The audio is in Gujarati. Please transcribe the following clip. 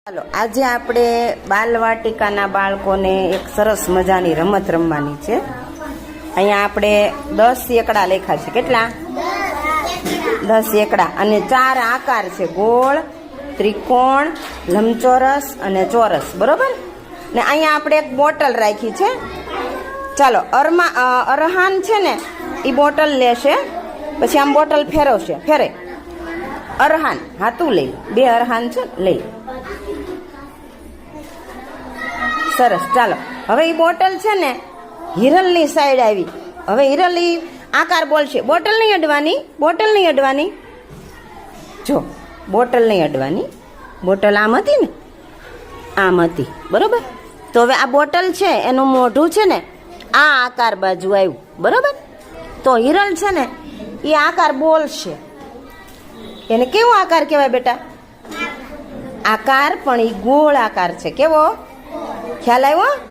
ચાલો આજે આપણે બાલવાટિકાના બાળકોને એક સરસ મજાની રમત રમવાની છે. અહીંયા આપણે 10 એકડા લખ્યા છે. કેટલા? 10 એકડા અને 4 આકાર છે: ગોળ, ત્રિકોણ, લંબચોરસ અને ચોરસ. બરોબર ને અહીંયા આપણે એક બોટલ રાખી છે. ચાલો અરહાન છે ને એ બોટલ લેશે, પછી આમ બોટલ ફેરવશે. ફેરે અરહાન હાથું લઈ, 2 અરહાન છે લઈ. સરસ. ચાલો હવે એ બોટલ છે ને હિરલની સાઈડ આવી. હવે હિરલ ઈ આકાર બોલશે. બોટલ નહીં અડવાની, બોટલ નહીં અડવાની. જો બોટલ નહીં અડવાની. બોટલ આમ હતી ને, આમ હતી. બરોબર. તો હવે આ બોટલ છે એનું મોઢું છે ને આ આકાર બાજુ આવ્યું. બરોબર. તો હિરલ છે ને એ આકાર બોલશે. એને કેવો આકાર કહેવાય બેટા? આકાર, પણ એ ગોળ આકાર છે. કેવો? ખ્યાલ આવ્યો?